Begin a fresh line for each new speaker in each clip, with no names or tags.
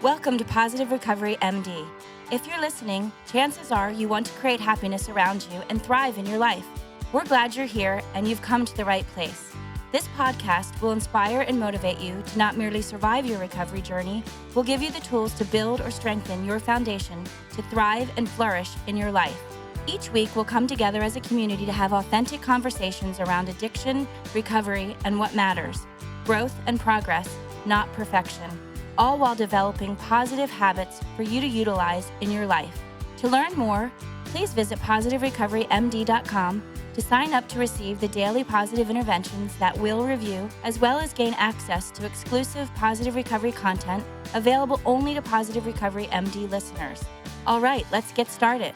Welcome to Positive Recovery MD. If you're listening, chances are you want to create happiness around you and thrive in your life. We're glad you're here and you've come to the right place. This podcast will inspire and motivate you to not merely survive your recovery journey, we'll give you the tools to build or strengthen your foundation to thrive and flourish in your life. Each week, we'll come together as a community to have authentic conversations around addiction, recovery, and what matters. Growth and progress, not perfection. All while developing positive habits for you to utilize in your life. To learn more, please visit positiverecoverymd.com to sign up to receive the daily positive interventions that we'll review, as well as gain access to exclusive Positive Recovery content available only to Positive Recovery MD listeners. All right, let's get started.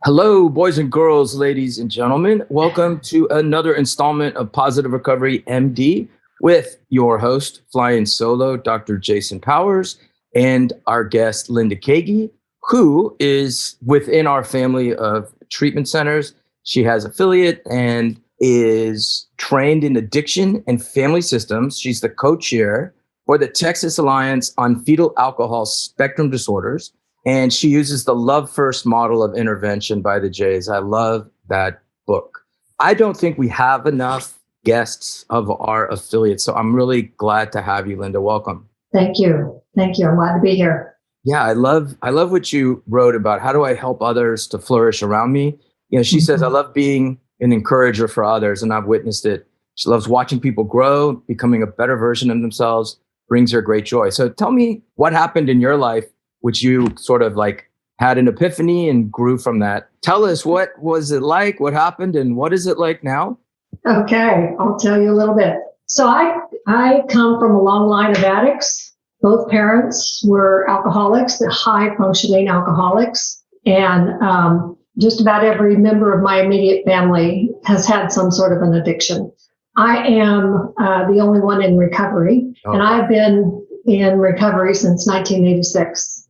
Hello, boys and girls, ladies and gentlemen. Welcome to another installment of Positive Recovery MD with your host, flying solo, Dr. Jason Powers, and our guest, Linda Kagey, who is within our family of treatment centers. She has affiliate and is trained in addiction and family systems. She's the co-chair for the Texas Alliance on Fetal Alcohol Spectrum Disorders. And she uses the Love First model of intervention by the Jays. I love that book. I don't think we have enough guests of our affiliates, so I'm really glad to have you, Linda. Welcome.
Thank you. Thank you. I'm glad to be here.
Yeah, I love what you wrote about how do I help others to flourish around me. You know, she says, I love being an encourager for others, and I've witnessed it. She loves watching people grow, becoming a better version of themselves, brings her great joy. So tell me what happened in your life which you sort of like had an epiphany and grew from that. Tell us, what was it like? What happened? And what is it like now?
Okay, I'll tell you a little bit. So I come from a long line of addicts. Both parents were alcoholics, the high functioning alcoholics. And just about every member of my immediate family has had some sort of an addiction. I am the only one in recovery, and I've been in recovery since 1986.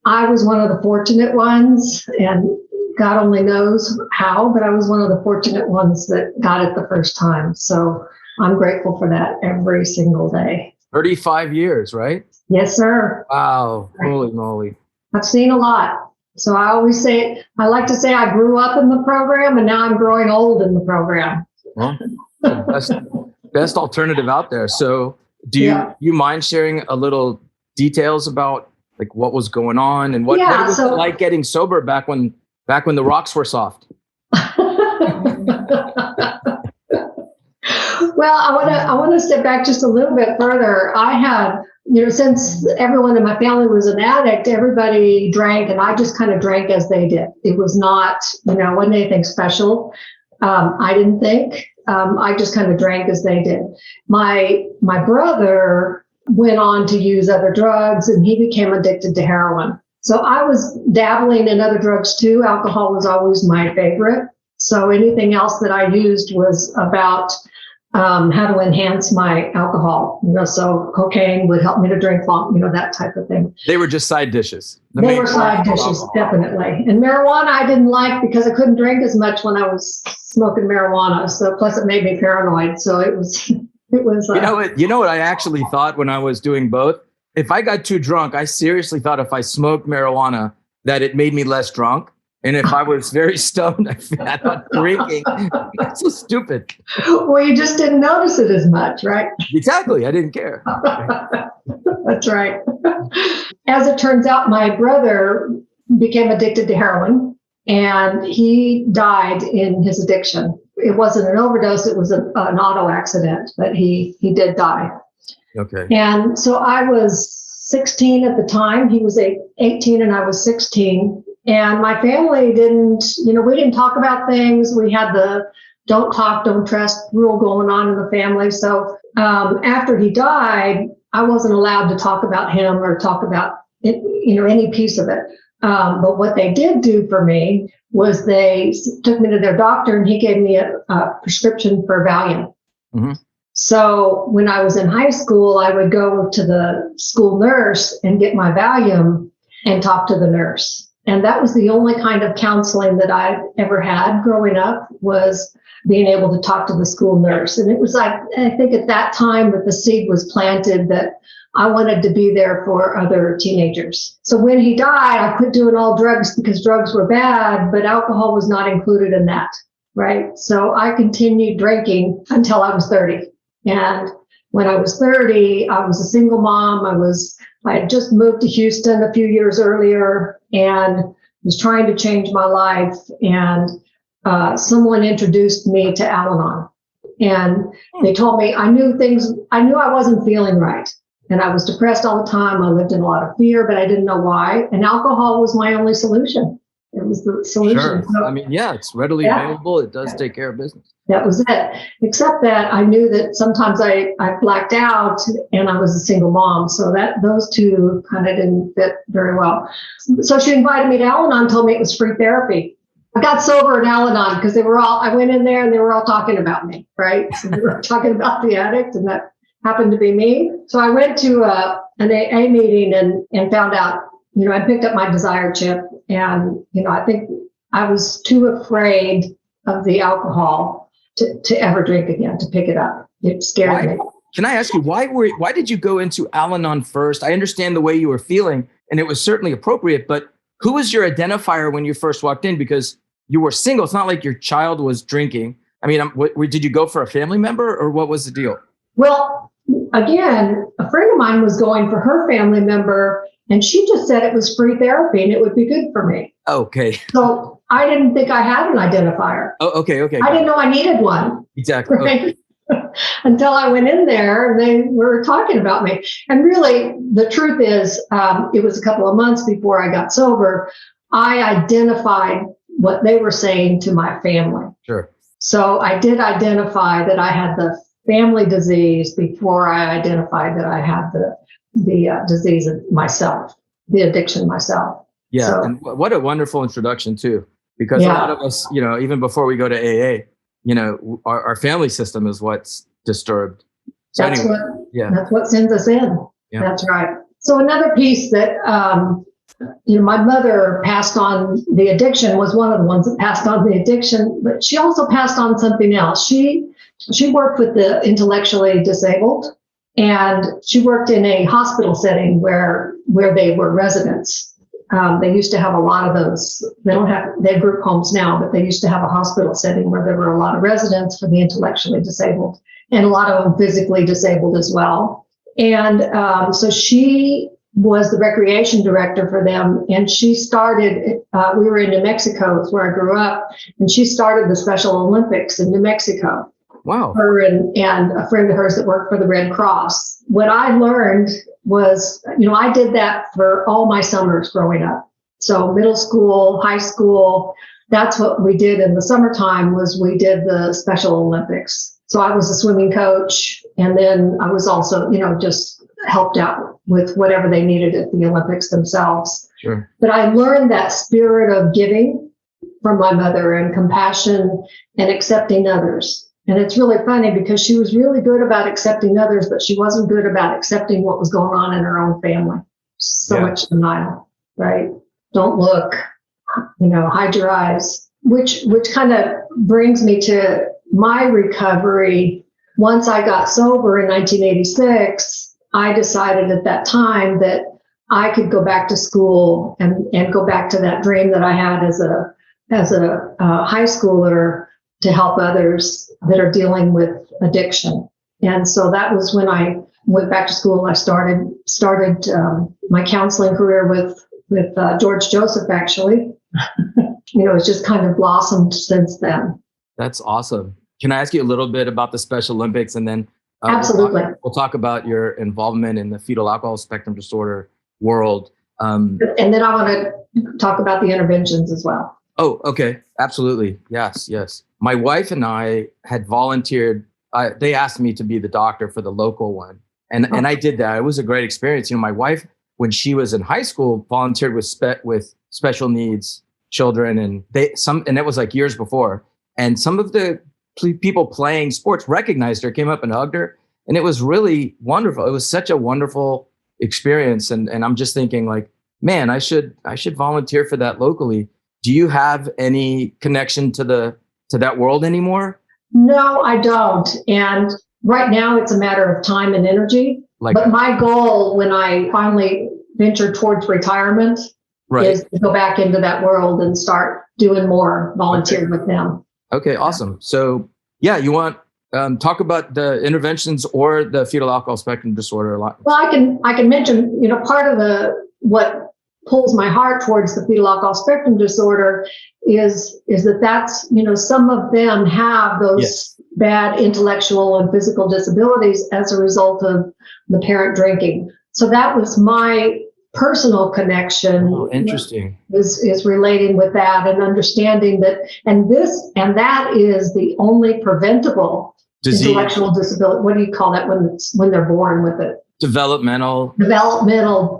I was one of the fortunate ones, and God only knows how, but I was one of the fortunate ones that got it the first time. So I'm grateful for that every single day.
35 years, right?
Yes, sir.
Wow. Holy moly.
I've seen a lot. So I always say, I like to say I grew up in the program and now I'm growing old in the program.
Well, best alternative out there. So do you mind sharing a little details about like what was going on and what was it like getting sober back when the rocks were soft?
Well, I want to step back just a little bit further. I had, since everyone in my family was an addict, everybody drank, and I just kind of drank as they did. It was not, wasn't anything special. I didn't think. I just kind of drank as they did. My brother went on to use other drugs, and he became addicted to heroin. So I was dabbling in other drugs too. Alcohol was always my favorite. So anything else that I used was about how to enhance my alcohol. So cocaine would help me to drink long, that type of thing.
They were just side dishes.
They were side dishes, definitely. And marijuana I didn't like because I couldn't drink as much when I was smoking marijuana. So plus it made me paranoid. So it was. You know what I actually thought when I was doing both?
If I got too drunk, I seriously thought if I smoked marijuana that it made me less drunk. And if I was very stoned, I thought drinking. That's so stupid.
Well, you just didn't notice it as much, right?
Exactly. I didn't care.
That's right. As it turns out, my brother became addicted to heroin, and he died in his addiction. It wasn't an overdose, it was an auto accident, but he did die.
Okay.
And so I was 16 at the time. He was 18 and I was 16. And my family didn't, we didn't talk about things. We had the don't talk, don't trust rule going on in the family. So after he died, I wasn't allowed to talk about him or talk about it, any piece of it. But what they did do for me was they took me to their doctor, and he gave me a prescription for Valium. Mm-hmm. So when I was in high school, I would go to the school nurse and get my Valium and talk to the nurse. And that was the only kind of counseling that I ever had growing up, was being able to talk to the school nurse. And it was like, I think at that time that the seed was planted that I wanted to be there for other teenagers. So when he died, I quit doing all drugs because drugs were bad, but alcohol was not included in that, right? So I continued drinking until I was 30. And when I was 30, I was a single mom. I had just moved to Houston a few years earlier and was trying to change my life. And someone introduced me to Al-Anon. And they told me, I knew I wasn't feeling right. And I was depressed all the time. I lived in a lot of fear, but I didn't know why. And alcohol was my only solution. It was the solution.
Sure.
So,
I mean, yeah, it's readily available. It does take care of business.
That was it. Except that I knew that sometimes I blacked out and I was a single mom. So that those two kind of didn't fit very well. So she invited me to Al-Anon, told me it was free therapy. I got sober in Al-Anon because I went in there and they were all talking about me, right? So they were talking about the addict, and that happened to be me. So I went to an AA meeting and found out, I picked up my desire chip, and, I think I was too afraid of the alcohol to ever drink again, to pick it up. It scared me.
Can I ask you, why did you go into Al-Anon first? I understand the way you were feeling, and it was certainly appropriate, but who was your identifier when you first walked in? Because you were single. It's not like your child was drinking. I mean, did you go for a family member, or what was the deal?
Well, again, a friend of mine was going for her family member, and she just said it was free therapy and it would be good for me.
Okay.
So I didn't think I had an identifier.
Oh, okay.
I didn't know I needed one.
Exactly.
Right? Okay. Until I went in there and they were talking about me. And really, the truth is, it was a couple of months before I got sober. I identified what they were saying to my family.
Sure.
So I did identify that I had the family disease before I identified that I had the disease myself, the addiction myself.
Yeah.
So,
and what a wonderful introduction too, because a lot of us, even before we go to AA, our family system is what's disturbed. So
that's what sends us in. Yeah. That's right. So another piece that, my mother passed on the addiction, was one of the ones that passed on the addiction, but she also passed on something else. She worked with the intellectually disabled, and she worked in a hospital setting where they were residents. They used to have a lot of those. They have group homes now, but they used to have a hospital setting where there were a lot of residents for the intellectually disabled, and a lot of them physically disabled as well. And so she was the recreation director for them. And she started, we were in New Mexico, is where I grew up, and she started the Special Olympics in New Mexico.
Wow.
Her and a friend of hers that worked for the Red Cross. What I learned was, I did that for all my summers growing up. So middle school, high school, that's what we did in the summertime, was we did the Special Olympics. So I was a swimming coach, and then I was also, just helped out with whatever they needed at the Olympics themselves.
Sure.
But I learned that spirit of giving from my mother, and compassion and accepting others. And it's really funny because she was really good about accepting others, but she wasn't good about accepting what was going on in her own family. So much denial, right? Don't look, hide your eyes, which kind of brings me to my recovery. Once I got sober in 1986, I decided at that time that I could go back to school and go back to that dream that I had as a high schooler, to help others that are dealing with addiction. And so that was when I went back to school. I started my counseling career with George Joseph, actually. It's just kind of blossomed since then.
That's awesome. Can I ask you a little bit about the Special Olympics, and then
absolutely
we'll talk about your involvement in the fetal alcohol spectrum disorder world.
And then I want to talk about the interventions as well.
Oh, okay. Absolutely. Yes. My wife and I had volunteered. They asked me to be the doctor for the local one. And I did that. It was a great experience. My wife, when she was in high school, volunteered with special needs children. And it was like years before. And some of the people playing sports recognized her, came up and hugged her. And it was really wonderful. It was such a wonderful experience. And I'm just thinking, like, man, I should volunteer for that locally. Do you have any connection to that world anymore?
No, I don't. And right now it's a matter of time and energy. But my goal when I finally venture towards retirement is to go back into that world and start doing more volunteering with them.
Okay, awesome. So yeah, you want talk about the interventions or the fetal alcohol spectrum disorder a lot?
Well, I can mention, part of what pulls my heart towards the fetal alcohol spectrum disorder is that's, some of them have those bad intellectual and physical disabilities as a result of the parent drinking. So that was my personal connection.
Oh, interesting.
Is relating with that and understanding that, and that is the only preventable disease. Intellectual disability. What do you call that when they're born with it? Developmental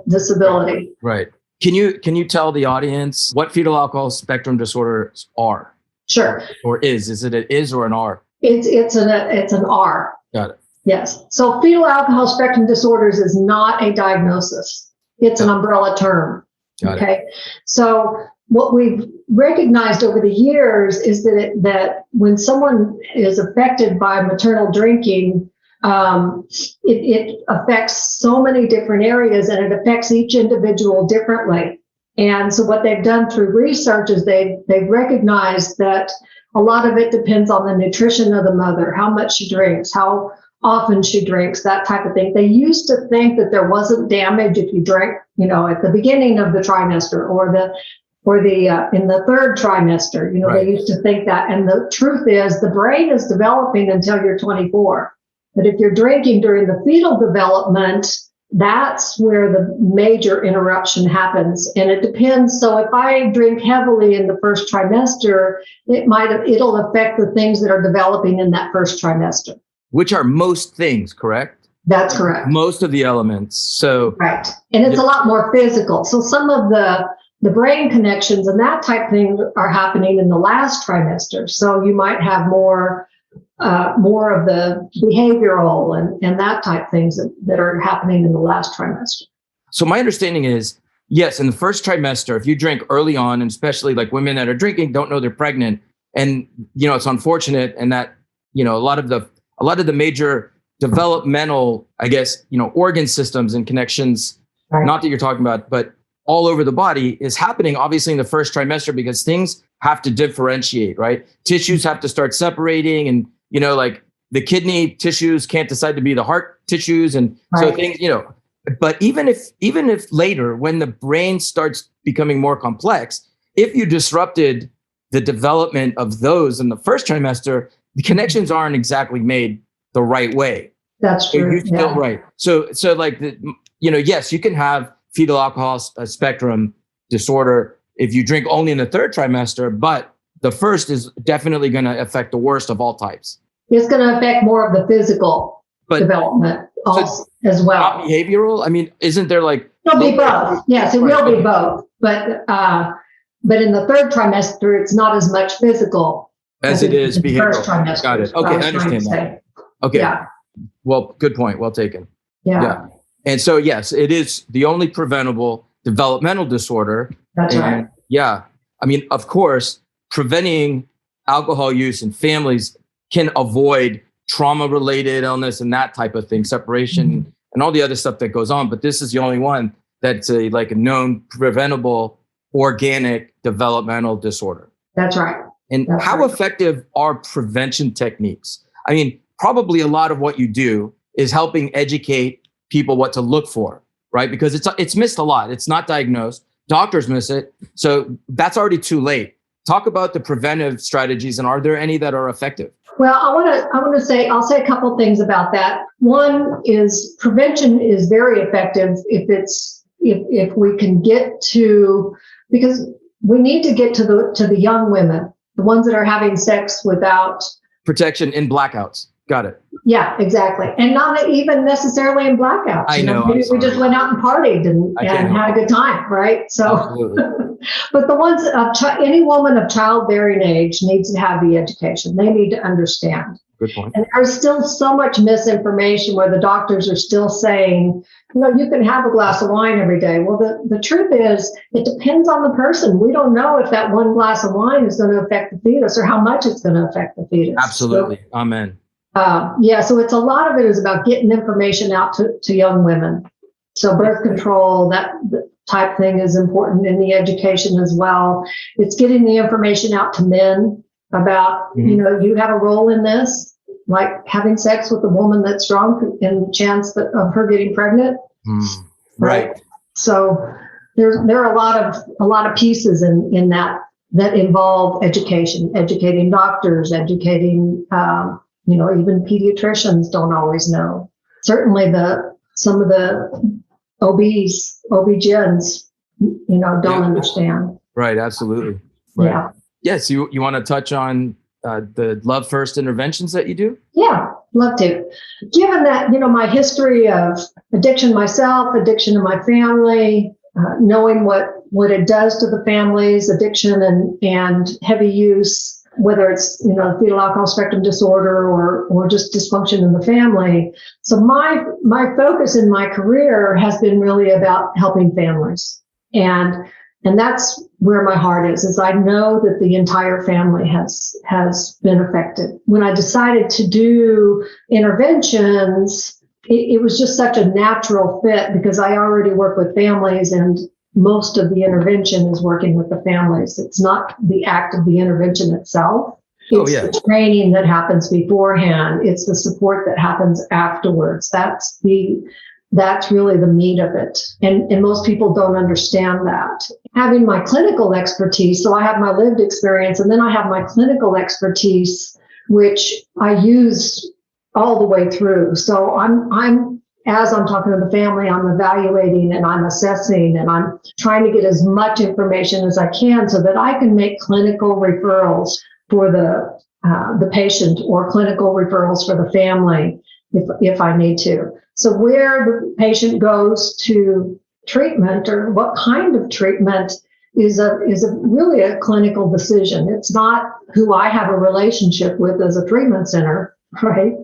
disability.
Right. Can you tell the audience what fetal alcohol spectrum disorders are?
Sure.
Or is it an is or an R?
It's an R.
Got it.
Yes. So fetal alcohol spectrum disorders is not a diagnosis. It's an umbrella term.
Got
it. So what we've recognized over the years is that when someone is affected by maternal drinking, it affects so many different areas and it affects each individual differently. And so what they've done through research is they've recognized that a lot of it depends on the nutrition of the mother, how much she drinks, how often she drinks, that type of thing. They used to think that there wasn't damage if you drank, at the beginning of the trimester or in the third trimester. They used to think that. And the truth is the brain is developing until you're 24. But if you're drinking during the fetal development, that's where the major interruption happens. And it depends. So if I drink heavily in the first trimester, it'll affect the things that are developing in that first trimester.
Which are most things, correct?
That's correct.
Most of the elements. So
right. And it's a lot more physical. So some of the brain connections and that type thing are happening in the last trimester. So you might have more of the behavioral and that type things that are happening in the last trimester.
So my understanding is, yes, in the first trimester, if you drink early on, and especially like women that are drinking don't know they're pregnant, and it's unfortunate, and that a lot of the major developmental, I guess, organ systems and connections, not that you're talking about, but all over the body is happening obviously in the first trimester because things have to differentiate, right? Tissues have to start separating and, like the kidney tissues can't decide to be the heart tissues. And so things, but even if later when the brain starts becoming more complex, if you disrupted the development of those in the first trimester, the connections aren't exactly made the right way.
That's true.
You're still right. So like, yes, you can have fetal alcohol spectrum disorder if you drink only in the third trimester, but the first is definitely going to affect the worst of all types.
It's going to affect more of the physical development as well.
Not behavioral? I mean, isn't there like...
It'll be both. Yes, it will be both. But in the third trimester, it's not as much physical
as it is behavioral.
First trimester.
Got it. Okay, I understand that. Okay. Yeah. Well, good point. Well taken.
Yeah.
And so, yes, it is the only preventable developmental disorder.
That's right.
Yeah. I mean, of course, preventing alcohol use in families can avoid trauma-related illness and that type of thing, separation and all the other stuff that goes on. But this is the only one that's a known preventable organic developmental disorder.
That's right.
And how effective are prevention techniques? I mean, probably a lot of what you do is helping educate people what to look for, right? Because it's missed a lot. It's not diagnosed. Doctors miss it. So that's already too late. Talk about the preventive strategies, and are there any that are effective?
Well, I'll say a couple things about that. One is prevention is very effective if we can get to, because we need to get to the young women, the ones that are having sex without
protection in blackouts. Got it.
Yeah, exactly. And not even necessarily in blackouts.
I know.
Maybe we just went out and partied and had a good time, right? So, but the ones any woman of childbearing age needs to have the education. They need to understand.
Good point.
And there's still so much misinformation where the doctors are still saying, you can have a glass of wine every day. Well, the truth is, it depends on the person. We don't know if that one glass of wine is going to affect the fetus or how much it's going to affect the fetus.
Absolutely. So, amen.
So it's a lot of it is about getting information out to young women. So birth control, that type thing is important in the education as well. It's getting the information out to men about, you have a role in this, like having sex with a woman that's drunk and the chance of her getting pregnant.
Right.
So there are a lot of pieces in that involve education, educating doctors, educating, even pediatricians don't always know. Certainly some of the OB-GYNs, don't understand.
Right. Absolutely. Right.
Yeah.
Yes. You want to touch on the Love First interventions that you do?
Yeah, love to. Given that, my history of addiction myself, addiction in my family, knowing what it does to the families, addiction and heavy use, whether it's, fetal alcohol spectrum disorder or just dysfunction in the family. So my focus in my career has been really about helping families. And that's where my heart is I know that the entire family has been affected. When I decided to do interventions, it was just such a natural fit because I already work with families and most of the intervention is working with the families. It's not the act of the intervention itself. It's the training that happens beforehand. It's the support that happens afterwards. That's really the meat of it. And most people don't understand that. Having my clinical expertise, so I have my lived experience, and then I have my clinical expertise, which I use all the way through. So as I'm talking to the family, I'm evaluating and I'm assessing and I'm trying to get as much information as I can so that I can make clinical referrals for the patient or clinical referrals for the family if I need to. So where the patient goes to treatment or what kind of treatment is really a clinical decision. It's not who I have a relationship with as a treatment center. Right.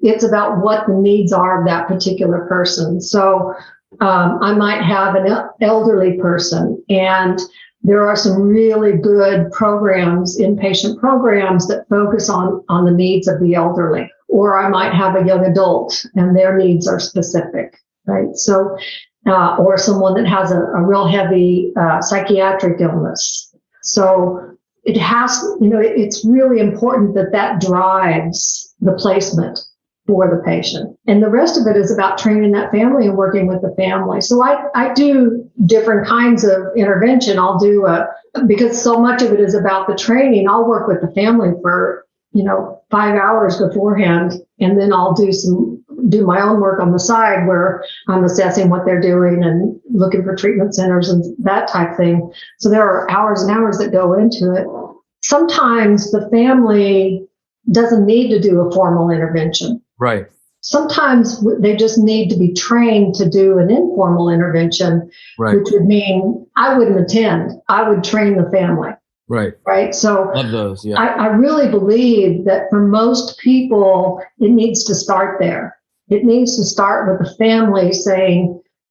It's about what the needs are of that particular person. So I might have an elderly person, and there are some really good programs, inpatient programs that focus on the needs of the elderly. Or I might have a young adult and their needs are specific. Right. So, or someone that has a real heavy psychiatric illness. So it's really important that drives the placement for the patient. And the rest of it is about training that family and working with the family. So I do different kinds of intervention. I'll do because so much of it is about the training, I'll work with the family for, 5 hours beforehand. And then I'll do my own work on the side where I'm assessing what they're doing and looking for treatment centers and that type thing. So there are hours and hours that go into it. Sometimes the family doesn't need to do a formal intervention.
Right.
Sometimes they just need to be trained to do an informal intervention,
right,
which would mean I wouldn't attend. I would train the family.
Right.
Right. So
love those. Yeah.
I really believe that for most people, it needs to start there. It needs to start with the family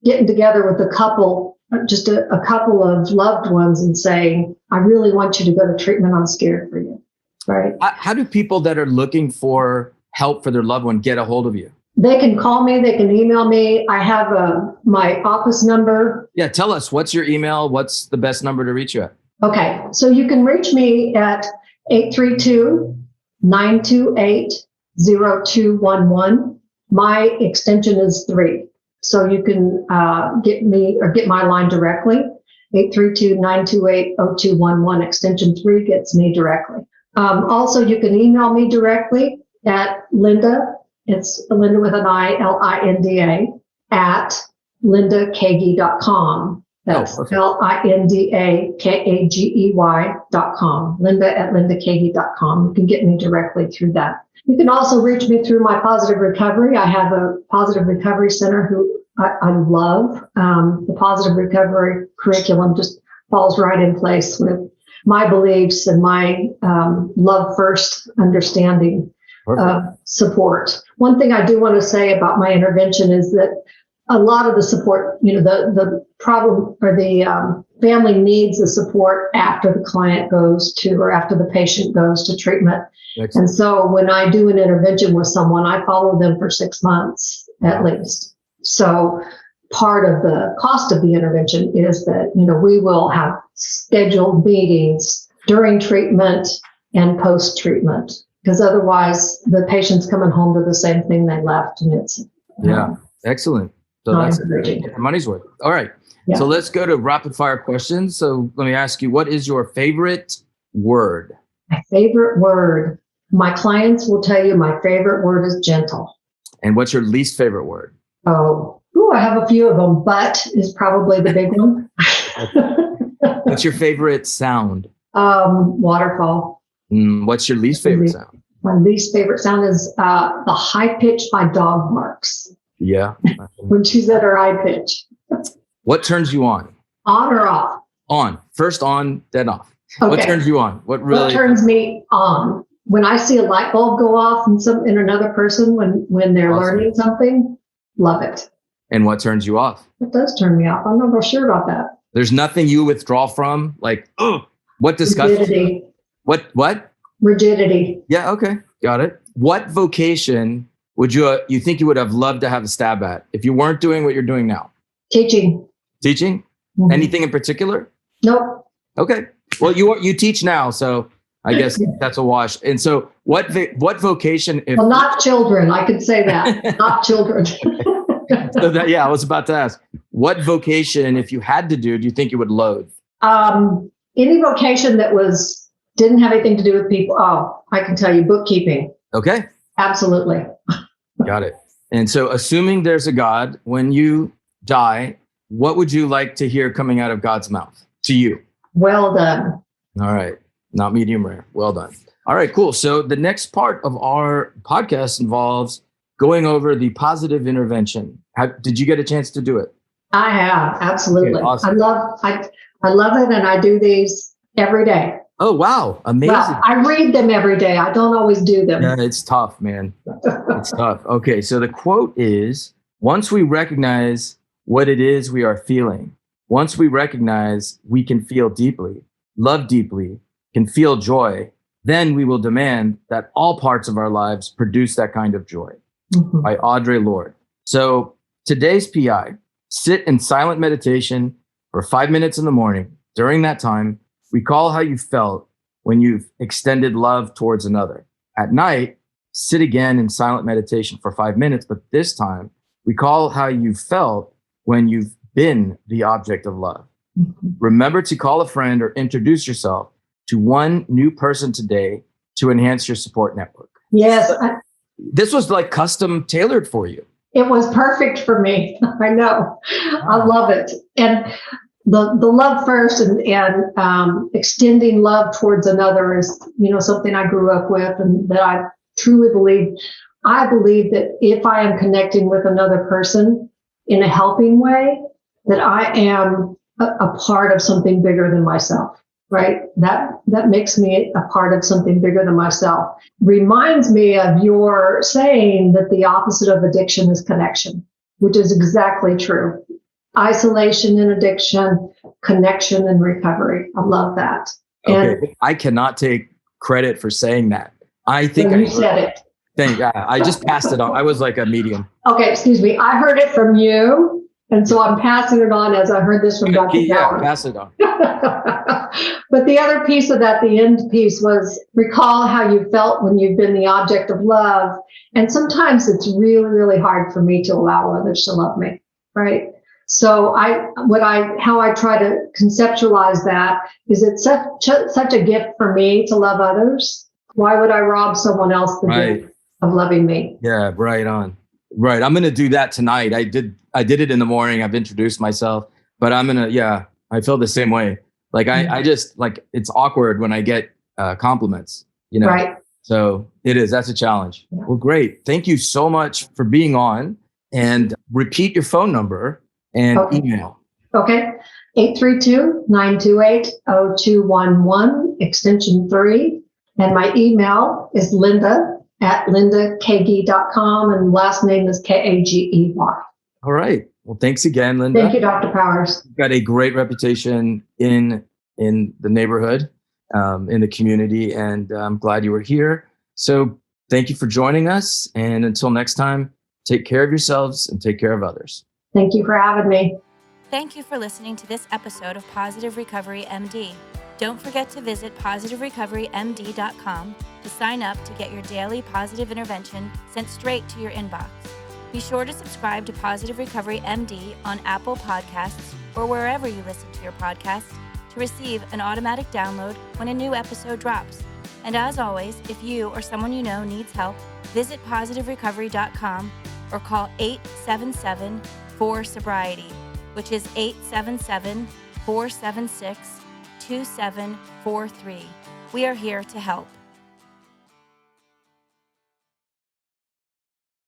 getting together with a couple, just a couple of loved ones and saying, I really want you to go to treatment. I'm scared for you. Right.
How do people that are looking for help for their loved one get a hold of you?
They can call me. They can email me. I have my office number.
Yeah. Tell us, what's your email? What's the best number to reach you at?
Okay. So you can reach me at 832-928-0211. My extension is 3. So you can get me or get my line directly. 832-928-0211, extension 3 gets me directly. Also, you can email me directly at Linda. It's Linda with an I, Linda, at lindakagey.com. That's LINDAKAGEY.com. Linda at lindakagey.com. You can get me directly through that. You can also reach me through my Positive Recovery. I have a Positive Recovery Center who I love. The Positive Recovery curriculum just falls right in place with my beliefs and my love first understanding. support. One thing I do want to say about my intervention is that a lot of the support, the problem or the family needs the support after the client goes to, or after the patient goes to treatment.
Excellent.
And so when I do an intervention with someone, I follow them for 6 months at least. So part of the cost of the intervention is that, we will have scheduled meetings during treatment and post-treatment, because otherwise the patient's coming home to the same thing they left, and it's
excellent. So
not
that's
encouraging.
the money's worth. All right.
Yeah.
So let's go to rapid fire questions. So let me ask you, what is your favorite word?
My favorite word. My clients will tell you my favorite word is gentle.
And what's your least favorite word?
I have a few of them. But is probably the big one.
What's your favorite sound?
Waterfall.
What's your least favorite sound?
My least favorite sound is the high pitch my dog barks.
Yeah.
When she's at her high pitch.
What turns you on?
On or off?
On. First on, then off.
Okay.
What turns you on? What
turns me on? When I see a light bulb go off in another person when they're learning something, love it.
And what turns you off?
It does turn me off. I'm not real sure about that.
There's nothing you withdraw from, like, what disgusts
Rigidity.
you? What?
Rigidity.
Yeah, okay. Got it. What vocation would you think you would have loved to have a stab at if you weren't doing what you're doing now?
Teaching.
Teaching?
Mm-hmm.
Anything in particular?
Nope.
Okay. Well, you teach now, so I guess that's a wash. And so what vocation?
Well, not children. I could say that. Not children.
I was about to ask, what vocation, if you had to do you think you would loathe?
Any vocation that didn't have anything to do with people. Oh, I can tell you, bookkeeping.
Okay.
Absolutely.
Got it. And so assuming there's a God, when you die, what would you like to hear coming out of God's mouth to you?
Well done.
All right. Not medium rare. Well done. All right, cool. So the next part of our podcast involves going over the positive intervention. Did you get a chance to do it?
I have. Absolutely.
Okay, awesome.
I love it. And I do these every day.
Oh, wow. Amazing.
Well, I read them every day. I don't always do them.
Yeah, it's tough, man. It's tough. Okay. So the quote is, once we recognize what it is we are feeling, once we recognize we can feel deeply, love deeply, can feel joy, then we will demand that all parts of our lives produce that kind of joy. Mm-hmm. By Audre Lorde. So today's PI, sit in silent meditation for 5 minutes in the morning. During that time, recall how you felt when you've extended love towards another. At night, sit again in silent meditation for 5 minutes, but this time, recall how you felt when you've been the object of love. Mm-hmm. Remember to call a friend or introduce yourself to one new person today to enhance your support network.
Yes.
This was like custom tailored for you.
It was perfect for me. I know. Wow. I love it. And the love first and extending love towards another is, something I grew up with and that I truly believe. I believe that if I am connecting with another person in a helping way, that I am a part of something bigger than myself. Right? That makes me a part of something bigger than myself. Reminds me of your saying that the opposite of addiction is connection, which is exactly true. Isolation in addiction, connection in recovery. I love that.
Okay.
And
I cannot take credit for saying that. I think
you said it.
I just passed it on. I was like a medium.
Okay, excuse me. I heard it from you. And so I'm passing it on as I heard this from Dr. Bauer.
Pass it on.
But the other piece of that, the end piece, was recall how you felt when you've been the object of love. And sometimes it's really, really hard for me to allow others to love me, right? So how I try to conceptualize that is it's such a gift for me to love others. Why would I rob someone else the gift of loving me?
Yeah, right on. Right. I'm going to do that tonight. I did it in the morning. I've introduced myself, but I feel the same way. Like I just like, it's awkward when I get compliments,
Right.
So it is, that's a challenge. Yeah. Well, great. Thank you so much for being on, and repeat your phone number and email.
Okay. 832-928-0211, extension 3. And my email is Linda at lindakagey.com, and last name is Kagey.
All right. Well, thanks again, Linda.
Thank you, Dr. Powers.
You've got a great reputation in the neighborhood, in the community, and I'm glad you were here. So thank you for joining us. And until next time, take care of yourselves and take care of others.
Thank you for having me.
Thank you for listening to this episode of Positive Recovery MD. Don't forget to visit positiverecoverymd.com to sign up to get your daily positive intervention sent straight to your inbox. Be sure to subscribe to Positive Recovery MD on Apple Podcasts or wherever you listen to your podcasts to receive an automatic download when a new episode drops. And as always, if you or someone you know needs help, visit positiverecovery.com or call 877-4-SOBRIETY, which is 877-476-2743. We are here to help.